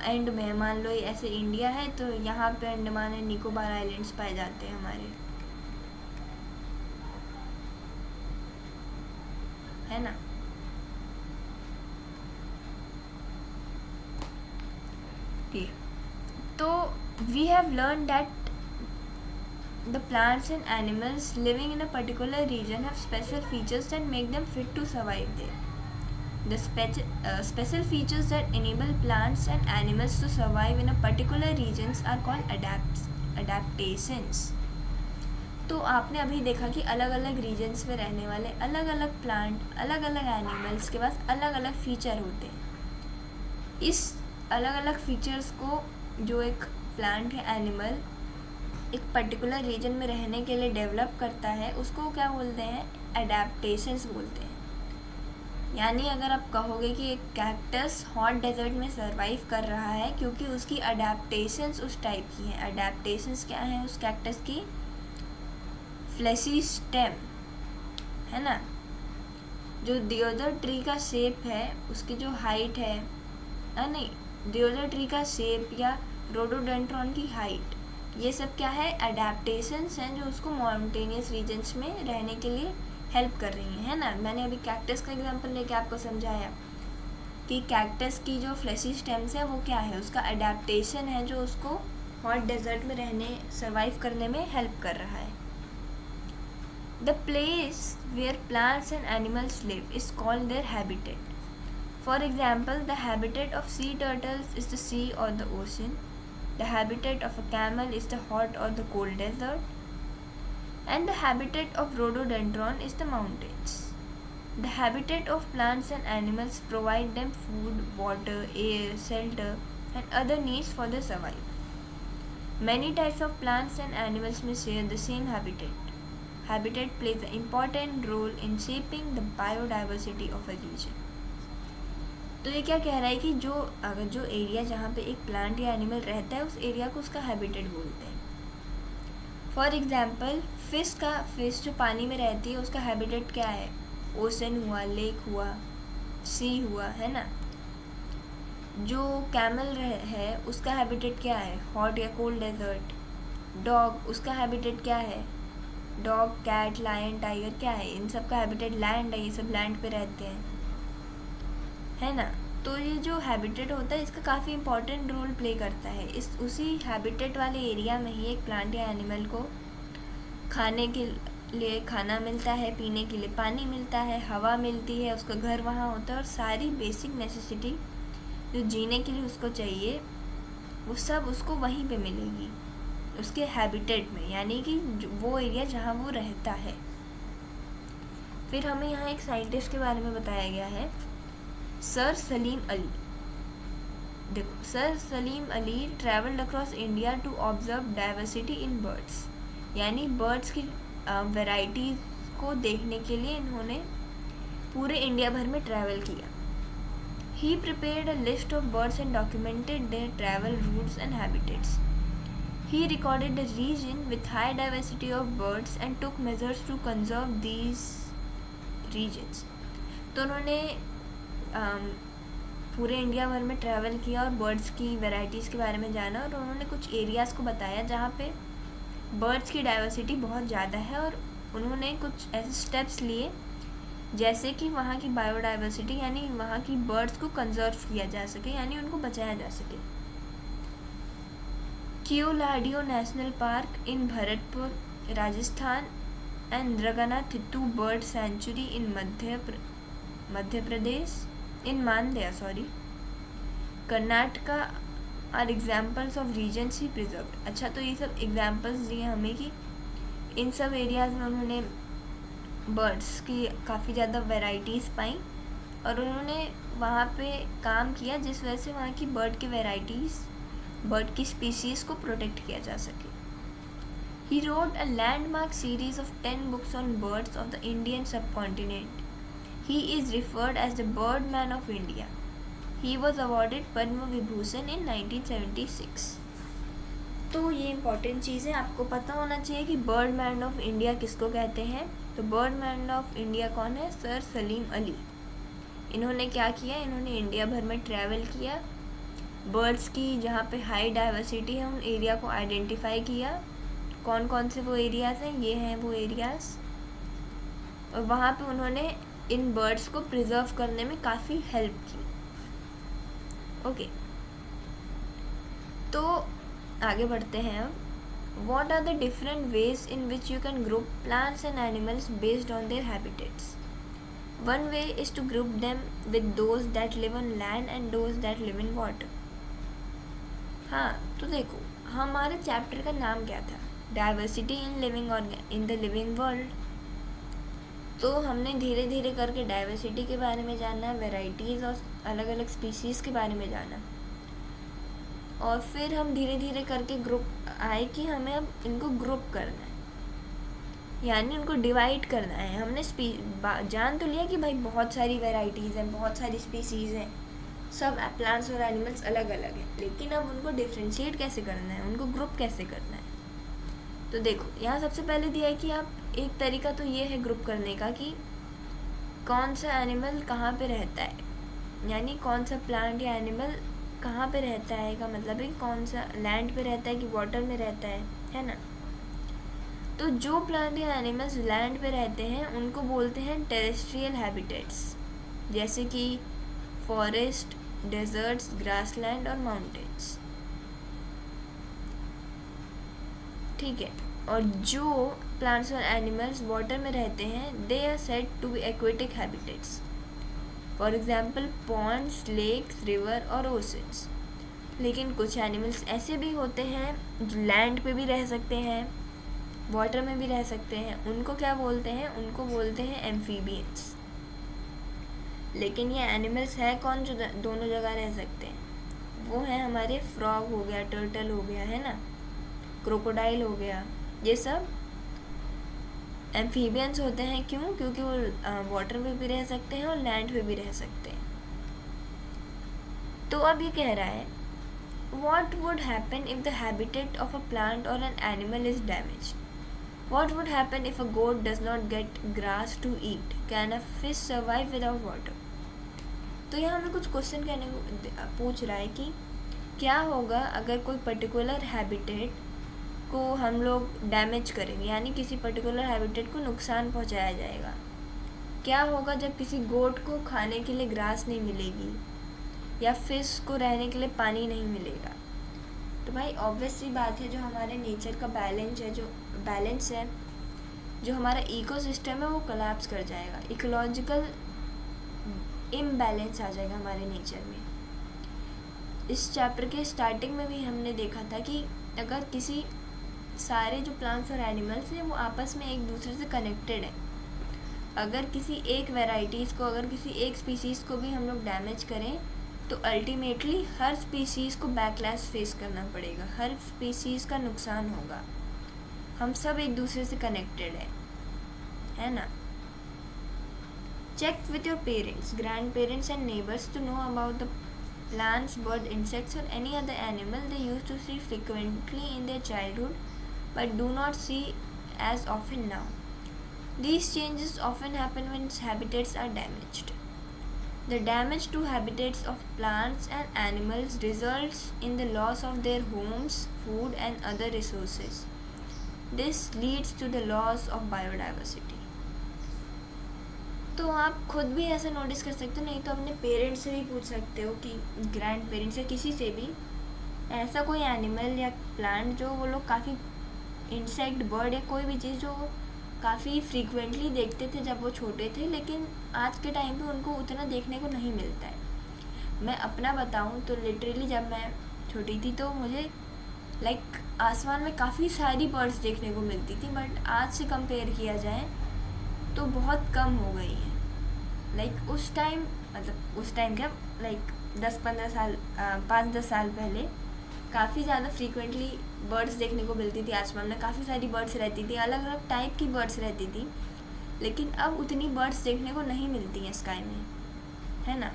एंड में. मान लो ऐसे इंडिया है तो यहाँ पे अंडमान एंड निकोबार आइलैंड्स पाए जाते हैं हमारे, है ना. तो we have learned that the plants and animals living in a particular region have special features that make them fit to survive there. The special features that enable plants and animals to survive in a particular regions are called adapts. Adaptations. तो आपने अभी देखा कि अलग अलग regions में रहने वाले अलग अलग प्लांट, अलग अलग एनिमल्स के पास अलग अलग फीचर होते हैं। इस अलग अलग फीचर्स को जो एक प्लांट या एनिमल एक पर्टिकुलर रीजन में रहने के लिए डेवलप करता है, उसको क्या बोलते हैं? अडेप्टेशंस बोलते हैं। यानी अगर आप कहोगे कि एक कैक्टस हॉट डेजर्ट में सरवाइव कर रहा है क्योंकि उसकी अडेप्टेशंस उस टाइप की हैं। अडेप्टेशंस क्या हैं उस कैक्टस की? फ्लैशी स्टेम, है ना, जो दियोदर ट्री का शेप है, उसकी जो हाइट है, नहीं, दियोदर ट्री का शेप या रोडोडेंड्रॉन की हाइट, ये सब क्या है? अडेप्टेशंस हैं जो उसको माउंटेनियस रीजन्स में रहने के लिए हेल्प कर रही हैं, है ना। मैंने अभी कैक्टस का एग्जांपल लेके आपको समझाया कि कैक्टस की जो फ्लैशी स्टेम्स है वो क्या है? उसका अडेप्टेशन है जो उसको हॉट डेजर्ट में रहने, सर्वाइव करने में हेल्प कर रहा है। The place where plants and animals live is called their habitat. For example, the habitat of sea turtles is the sea or the ocean. The habitat of a camel is the hot or the cold desert. And the habitat of rhododendron is the mountains. The habitat of plants and animals provide them food, water, air, shelter, and other needs for their survival. Many types of plants and animals may share the same habitat. Habitat plays an important role in shaping the biodiversity of a region. तो ये क्या कह रहा है कि जो area जहाँ पे एक प्लांट या एनिमल रहता है, उस एरिया को उसका हैबिटेट बोलते हैं। फॉर एग्जाम्पल, फिश जो पानी में रहती है उसका हैबिटेट क्या है? ओशन हुआ, लेक हुआ, सी हुआ, है ना। जो कैमल है उसका हैबिटेट क्या है? हॉट या कोल्ड डेजर्ट। डॉग, उसका हैबिटेट क्या है? डॉग, कैट, लायन, टाइगर क्या है? इन सब का हैबिटेट लैंड है, ये सब लैंड पे रहते हैं, है ना। तो ये जो हैबिटेट होता है इसका काफ़ी इंपॉर्टेंट रोल प्ले करता है। उसी हैबिटेट वाले एरिया में ही एक प्लांट या एनिमल को खाने के लिए खाना मिलता है, पीने के लिए पानी मिलता है, हवा मिलती है, उसका घर वहाँ होता है, और सारी बेसिक नेसेसिटी जो जीने के लिए उसको चाहिए वो सब उसको वहीं पे मिलेगी, उसके हैबिटेट में, यानी कि वो एरिया जहाँ वो रहता है। फिर हमें यहाँ एक साइंटिस्ट के बारे में बताया गया है, सर सलीम अली। देखो, sir Salim Ali travelled across India to observe diversity in birds, यानी बर्ड्स की वैरायटीज़ को देखने के लिए इन्होंने पूरे इंडिया भर में ट्रैवल किया। He prepared a list of birds and documented their travel routes and habitats. He recorded the region with high diversity of birds and took measures to conserve these regions. तो उन्होंने पूरे India भर में travel किया और birds की varieties के बारे में जाना, और उन्होंने कुछ एरियाज़ को बताया जहाँ पे बर्ड्स की डाइवर्सिटी बहुत ज़्यादा है, और उन्होंने कुछ ऐसे स्टेप्स लिए जैसे कि वहाँ की बायोडाइवर्सिटी यानी वहाँ की बर्ड्स को कंजर्व किया जा सके, यानी उनको बचाया जा सके। Keoladeo national park in Bharatpur, Rajasthan, and Ranganathittu bird sanctuary in Madhya Pradesh, in Mandya Karnataka are examples of regions he preserved. अच्छा, तो ये सब एग्जाम्पल्स दिए हमें कि इन सब एरियाज़ में उन्होंने बर्ड्स की काफ़ी ज़्यादा वैरायटीज़ पाई, और उन्होंने वहाँ पे काम किया जिस वजह से वहाँ की बर्ड की वैरायटीज़, बर्ड की स्पीसीज़ को प्रोटेक्ट किया जा सके। He wrote a landmark series of 10 books on birds of the Indian subcontinent. He is referred as the Birdman of India. He was awarded Padma Vibhushan in 1976. तो ये important चीज़ें आपको पता होना चाहिए कि बर्डमैन ऑफ इंडिया किसको कहते हैं। तो बर्डमैन ऑफ इंडिया कौन है? सर सलीम अली। इन्होंने क्या किया? इन्होंने इंडिया भर में ट्रैवल किया, बर्ड्स की जहाँ पे हाई डाइवर्सिटी है उन एरिया को आइडेंटिफाई किया। कौन कौन से वो एरियाज़ हैं? ये हैं वो एरियाज़, और वहाँ पे उन्होंने इन बर्ड्स को प्रिजर्व करने में काफ़ी हेल्प की। ओके, तो आगे बढ़ते हैं अब। What are the different ways in which you can group plants and animals based on their habitats? One way is to group them with those that live on land and those that live in water. हाँ, तो देखो, हमारे chapter का नाम क्या था? Diversity in the living world. तो हमने धीरे धीरे करके डाइवर्सिटी के बारे में जाना, वेराइटीज़ और अलग अलग स्पीसीज़ के बारे में जाना, और फिर हम धीरे धीरे करके ग्रुप आए कि हमें अब इनको ग्रुप करना है, यानी उनको डिवाइड करना है। हमने जान तो लिया कि भाई बहुत सारी वेराइटीज़ हैं, बहुत सारी स्पीसीज़ हैं, सब प्लांट्स और एनिमल्स अलग अलग हैं, लेकिन अब उनको डिफ्रेंशिएट कैसे करना है, उनको ग्रुप कैसे करना है। तो देखो, यहाँ सबसे पहले दिया है कि आप एक तरीका तो ये है ग्रुप करने का कि कौन सा एनिमल कहाँ पे रहता है, यानी कौन सा प्लांट या एनिमल कहाँ पे रहता है का मतलब है कौन सा लैंड पे रहता है कि वाटर में रहता है ना। तो जो प्लांट या एनिमल्स लैंड पे रहते हैं उनको बोलते हैं टेरेस्ट्रियल हैबिटेट्स, जैसे कि फॉरेस्ट, डेजर्ट्स, ग्रासलैंड और माउंटेन्स। ठीक है। और जो प्लांट्स और एनिमल्स वाटर में रहते हैं they are said to be aquatic habitats, for example ponds, lakes, river और ओशंस। लेकिन कुछ एनिमल्स ऐसे भी होते हैं जो लैंड पे भी रह सकते हैं, वाटर में भी रह सकते हैं, उनको क्या बोलते हैं? उनको बोलते हैं एम्फीबियंस। लेकिन ये एनिमल्स हैं कौन जो दोनों जगह रह सकते हैं? वो हैं हमारे फ्रॉग हो गया, टर्टल हो गया, है ना, क्रोकोडाइल हो गया, ये सब एम्फीबियंस होते हैं। क्यों? क्योंकि वो वाटर में भी रह सकते हैं और लैंड पे भी रह सकते हैं। तो अब ये कह रहा है what would happen if the habitat of a plant or an animal is damaged? What would happen if a goat does not get grass to eat? Can a fish survive without water? तो यहाँ हमें कुछ question कहने को पूछ रहा है कि क्या होगा अगर कोई पर्टिकुलर हैबिटेट को हम लोग डैमेज करेंगे, यानी किसी पर्टिकुलर हैबिटेट को नुकसान पहुँचाया जाएगा। क्या होगा जब किसी गोट को खाने के लिए ग्रास नहीं मिलेगी या फिश को रहने के लिए पानी नहीं मिलेगा? तो भाई ऑब्वियस सी बात है, जो हमारे नेचर का बैलेंस है, जो हमारा इकोसिस्टम है वो कोलैप्स कर जाएगा, इकोलॉजिकल इम्बैलेंस आ जाएगा हमारे नेचर में। इस चैप्टर के स्टार्टिंग में भी हमने देखा था कि अगर किसी सारे जो प्लांट्स और एनिमल्स हैं वो आपस में एक दूसरे से कनेक्टेड है, अगर किसी एक वेराइटीज़ को, अगर किसी एक स्पीसीज़ को भी हम लोग डैमेज करें तो अल्टीमेटली हर स्पीसीज़ को बैकलैश फेस करना पड़ेगा, हर स्पीसीज़ का नुकसान होगा। हम सब एक दूसरे से कनेक्टेड है ना। Check with your parents, grandparents and neighbours to know about the plants, bird, insects or any other animal they used to see frequently in their childhood but do not see as often now. These changes often happen when habitats are damaged. The damage to habitats of plants and animals results in the loss of their homes, food and other resources. This leads to the loss of biodiversity. तो आप खुद भी ऐसा notice कर सकते हो, नहीं तो अपने पेरेंट्स से भी पूछ सकते हो कि ग्रैंड पेरेंट्स या किसी से भी, ऐसा कोई एनिमल या प्लांट जो वो लोग काफ़ी, इंसेक्ट, बर्ड या कोई भी चीज़ जो काफ़ी फ्रीक्वेंटली देखते थे जब वो छोटे थे, लेकिन आज के टाइम पे उनको उतना देखने को नहीं मिलता है। मैं अपना बताऊँ तो लिटरली जब मैं छोटी थी तो मुझे आसमान में काफ़ी सारी बर्ड्स देखने को मिलती थी, बट आज से कंपेयर किया जाए तो बहुत कम हो गई है। उस टाइम, मतलब उस टाइम क्या, 10-15 साल, 5-10 साल पहले काफ़ी ज़्यादा फ्रीक्वेंटली बर्ड्स देखने को मिलती थी आसमान में, काफ़ी सारी बर्ड्स रहती थी, अलग अलग टाइप की बर्ड्स रहती थी, लेकिन अब उतनी बर्ड्स देखने को नहीं मिलती हैं स्काई में, है ना।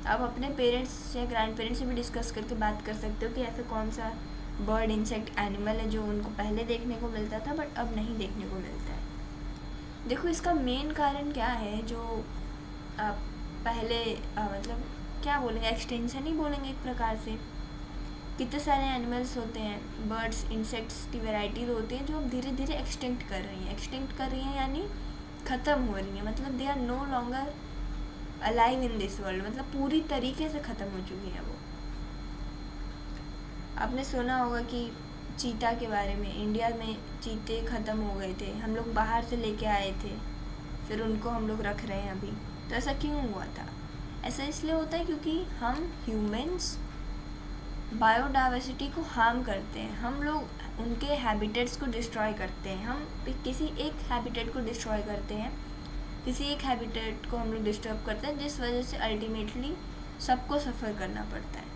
आप अपने पेरेंट्स या ग्रैंड पेरेंट्स से भी डिस्कस करके बात कर सकते हो कि ऐसा कौन सा बर्ड, इंसेक्ट, एनिमल है जो उनको पहले देखने को मिलता था बट अब नहीं देखने को मिलता है। देखो इसका मेन कारण क्या है, जो पहले मतलब क्या बोलेंगे, एक्सटेंशन ही बोलेंगे एक प्रकार से। कितने सारे एनिमल्स होते हैं, बर्ड्स, इंसेक्ट्स की वैरायटीज होती हैं जो अब धीरे धीरे एक्सटिंक्ट कर रही हैं, यानी ख़त्म हो रही हैं, मतलब they are no longer alive in this world, मतलब पूरी तरीके से ख़त्म हो चुकी हैं वो। आपने सुना होगा कि चीता के बारे में, इंडिया में चीते ख़त्म हो गए थे, हम लोग बाहर से लेके आए थे, फिर उनको हम लोग रख रहे हैं अभी। तो ऐसा क्यों हुआ था? ऐसा इसलिए होता है क्योंकि हम ह्यूमंस बायोडाइवर्सिटी को हार्म करते हैं, हम लोग उनके हैबिटेट्स को डिस्ट्रॉय करते हैं। हम किसी एक हैबिटेट को डिस्ट्रॉय करते हैं, किसी एक हैबिटेट को हम लोग डिस्टर्ब करते हैं, जिस वजह से अल्टीमेटली सबको सफ़र करना पड़ता है।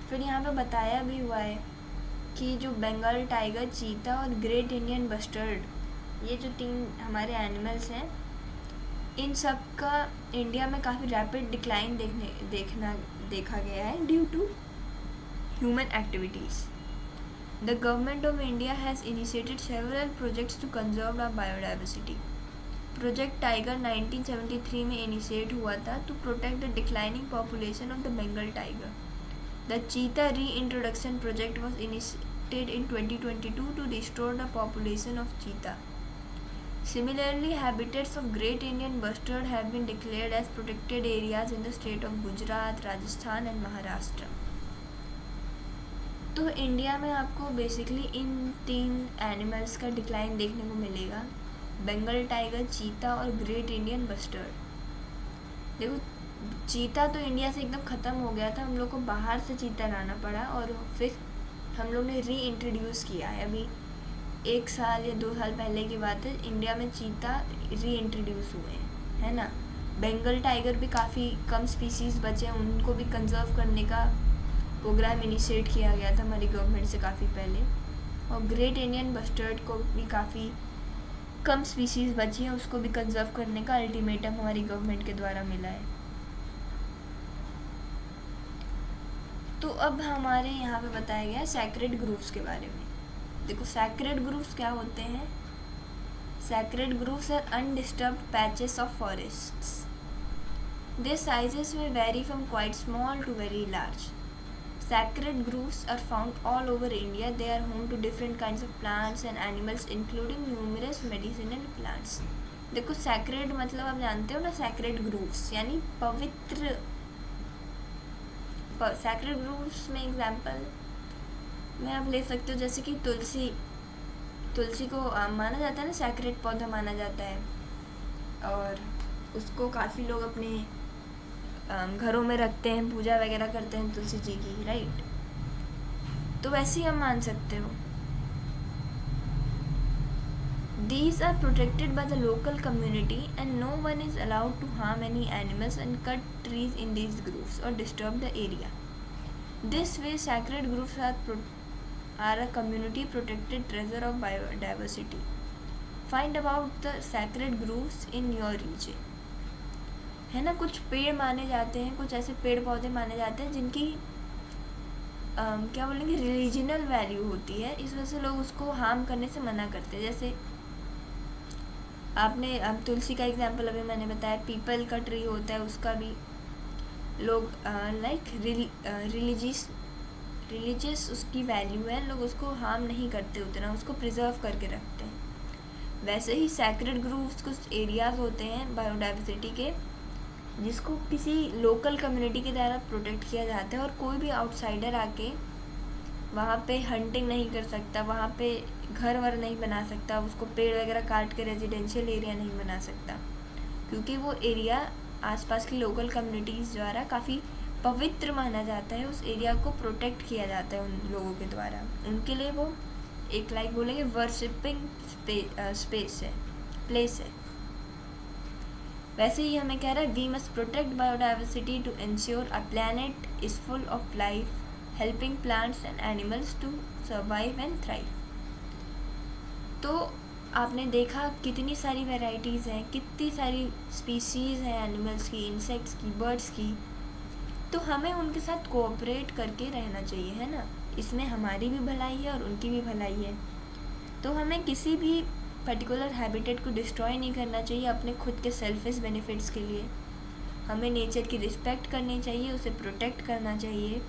फिर यहाँ पे बताया भी हुआ है कि जो बंगाल टाइगर, चीता और ग्रेट इंडियन बस्टर्ड, ये जो 3 हमारे एनिमल्स हैं, इन सब का इंडिया में काफ़ी रैपिड डिक्लाइन देखा गया है due to human activities. The government of India has initiated several projects to conserve our biodiversity. Project tiger 1973 में इनिशिएट हुआ था to protect the declining population of the Bengal tiger. The cheetah reintroduction project was initiated in 2022 to restore the population of cheetah. Similarly, habitats of great Indian bustard have been declared as protected areas in the state of Gujarat, Rajasthan and Maharashtra. तो India में आपको basically इन 3 animals का decline देखने को मिलेगा, Bengal tiger, चीता और great Indian bustard. देखो, चीता तो इंडिया से एकदम ख़त्म हो गया था, हम लोग को बाहर से चीता लाना पड़ा और फिर हम लोग ने री इंट्रोड्यूस किया है। अभी 1 साल या 2 साल पहले की बात है, इंडिया में चीता री इंट्रोड्यूस हुए हैं, है ना। बंगाल टाइगर भी काफ़ी कम स्पीसीज़ बचे हैं, उनको भी कंजर्व करने का प्रोग्राम इनिशिएट किया गया था हमारी गवर्नमेंट से काफ़ी पहले। और ग्रेट इंडियन बस्टर्ड को भी काफ़ी कम स्पीसीज़ बची हैं, उसको भी कंजर्व करने का अल्टीमेटम हमारी गवर्नमेंट के द्वारा मिला है। तो अब हमारे यहाँ पे बताया गया है सैक्रेड ग्रूव्स के बारे में। देखो, सैक्रेड ग्रूव्स क्या होते हैं? Sacred groves are undisturbed patches of forests. Their sizes may vary from quite small to very large. Sacred groves are found all over India. They are home to different kinds of plants and animals, including numerous medicinal plants. देखो, sacred मतलब आप जानते हो ना, sacred groves यानी पवित्र। sacred groves में example में आप ले सकते हो, जैसे कि तुलसी को माना जाता है ना, sacred पौधा माना जाता है, और उसको काफ़ी लोग अपने घरों में रखते हैं, पूजा वगैरह करते हैं तुलसी जी की, राइट। तो वैसे ही हम मान सकते हो। These are protected by the local community and no one is allowed to harm any animals and cut trees in these groves or disturb the area. This way, sacred groves are a community protected treasure of biodiversity. Find about the sacred groves in your region. है ना, कुछ पेड़ माने जाते हैं, कुछ ऐसे पेड़ पौधे माने जाते हैं जिनकी क्या बोलेंगे, रिलीजनल वैल्यू होती है, इस वजह से लोग उसको हार्म करने से मना करते हैं। जैसे आपने तुलसी का एग्जांपल अभी मैंने बताया, पीपल का ट्री होता है, उसका भी लोग लाइक रिलीजियस उसकी वैल्यू है, लोग उसको हार्म नहीं करते उतना, उसको प्रिजर्व करके रखते हैं। वैसे ही सैक्रेड ग्रूव्स कुछ एरियाज़ होते हैं बायोडाइवर्सिटी के, जिसको किसी लोकल कम्युनिटी के द्वारा प्रोटेक्ट किया जाता है, और कोई भी आउटसाइडर आके वहाँ पे हंटिंग नहीं कर सकता, वहाँ पे घर वर नहीं बना सकता, उसको पेड़ वगैरह काट के रेजिडेंशियल एरिया नहीं बना सकता, क्योंकि वो एरिया आसपास की लोकल कम्युनिटीज़ द्वारा काफ़ी पवित्र माना जाता है। उस एरिया को प्रोटेक्ट किया जाता है उन लोगों के द्वारा, उनके लिए वो एक लाइक बोलेंगे वर्शिपिंग प्लेस है। वैसे ही हमें कह रहा है, we must protect biodiversity to ensure a planet is full of life, helping plants and animals to survive and thrive. तो आपने देखा कितनी सारी वैरायटीज़ हैं, कितनी सारी स्पीसीज़ हैं एनिमल्स की, इंसेक्ट्स की, बर्ड्स की, तो हमें उनके साथ कोऑपरेट करके रहना चाहिए, है ना। इसमें हमारी भी भलाई है और उनकी भी भलाई है। तो हमें किसी भी पर्टिकुलर हैबिटेट को डिस्ट्रॉय नहीं करना चाहिए अपने खुद के सेल्फिश बेनिफिट्स के लिए। हमें नेचर की रिस्पेक्ट करनी चाहिए, उसे प्रोटेक्ट करना चाहिए।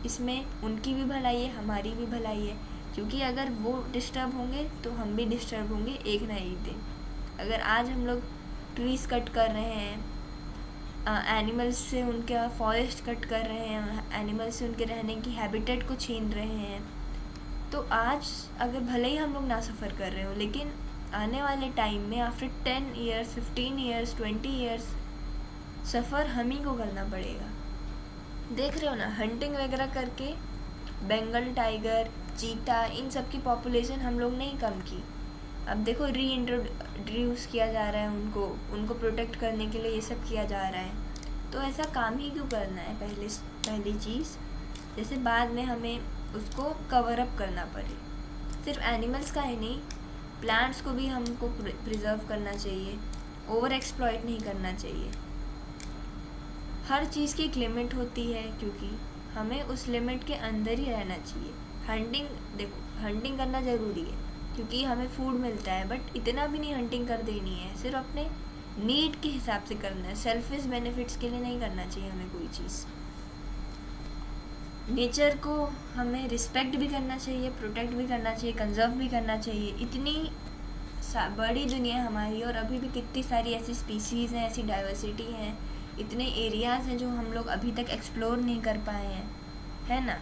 इसमें उनकी भी भलाई है, हमारी भी भलाई है, क्योंकि अगर वो डिस्टर्ब होंगे तो हम भी डिस्टर्ब होंगे एक ना एक दिन। अगर आज हम लोग ट्रीज़ कट कर रहे हैं, एनिमल्स से उनका फॉरेस्ट कट कर रहे हैं, एनिमल्स से उनके रहने की हैबिटेट को छीन रहे हैं, तो आज अगर भले ही हम लोग ना सफ़र कर रहे हो, लेकिन आने वाले टाइम में आफ्टर 10 ईयर्स, 15 ईयर्स, 20 ईयर्स सफ़र हम ही को करना पड़ेगा। देख रहे हो ना, हंटिंग वगैरह करके बंगाल टाइगर, चीता, इन सब की पॉपुलेशन हम लोग ने ही कम की। अब देखो रीइंट्रोड्यूस किया जा रहा है उनको प्रोटेक्ट करने के लिए ये सब किया जा रहा है। तो ऐसा काम ही क्यों करना है पहली चीज़, जैसे बाद में हमें उसको कवर अप करना पड़े। सिर्फ एनिमल्स का ही नहीं, प्लांट्स को भी हमको प्रिजर्व करना चाहिए, ओवर एक्सप्लॉइट नहीं करना चाहिए। हर चीज़ की एक लिमिट होती है, क्योंकि हमें उस लिमिट के अंदर ही रहना चाहिए। हंटिंग करना ज़रूरी है क्योंकि हमें फूड मिलता है, बट इतना भी नहीं हंटिंग कर देनी है, सिर्फ अपने नीड के हिसाब से करना है। सेल्फिश बेनिफिट्स के लिए नहीं करना चाहिए हमें कोई चीज़। नेचर को हमें रिस्पेक्ट भी करना चाहिए, प्रोटेक्ट भी करना चाहिए, कंजर्व भी करना चाहिए। इतनी बड़ी दुनिया है हमारी, और अभी भी कितनी सारी ऐसी स्पीसीज़ हैं, ऐसी डाइवर्सिटी हैं, इतने एरियाज़ हैं जो हम लोग अभी तक एक्सप्लोर नहीं कर पाए हैं, है ना।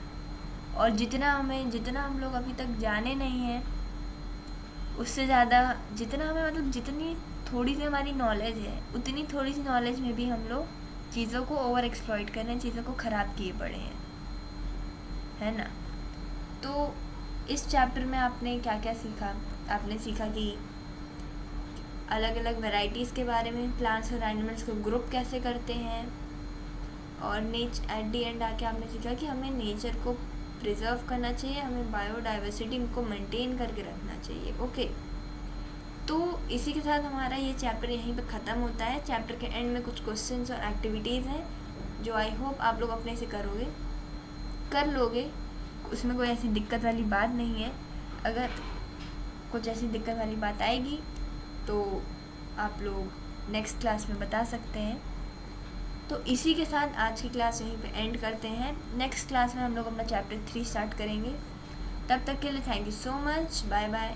और जितना हम लोग अभी तक जाने नहीं हैं, उससे ज़्यादा जितना हमें मतलब जितनी थोड़ी सी हमारी नॉलेज है, उतनी थोड़ी सी नॉलेज में भी हम लोग चीज़ों को ओवर एक्सप्लॉइट कर रहे हैं, चीज़ों को ख़राब किए पड़े हैं, है ना। तो इस चैप्टर में आपने क्या क्या सीखा? आपने सीखा कि अलग अलग वैरायटीज़ के बारे में, प्लांट्स और एनिमल्स को ग्रुप कैसे करते हैं, और एट दी एंड आके आपने सीखा कि हमें नेचर को प्रिजर्व करना चाहिए, हमें बायोडाइवर्सिटी को मेंटेन करके रखना चाहिए। ओके, तो इसी के साथ हमारा ये चैप्टर यहीं पे ख़त्म होता है। चैप्टर के एंड में कुछ क्वेश्चंस और एक्टिविटीज़ हैं जो आई होप आप लोग अपने से कर लोगे। उसमें कोई ऐसी दिक्कत वाली बात नहीं है। अगर कुछ ऐसी दिक्कत वाली बात आएगी तो आप लोग नेक्स्ट क्लास में बता सकते हैं। तो इसी के साथ आज की क्लास यहीं पे एंड करते हैं। नेक्स्ट क्लास में हम लोग अपना चैप्टर 3 स्टार्ट करेंगे। तब तक के लिए thank you so much, bye bye.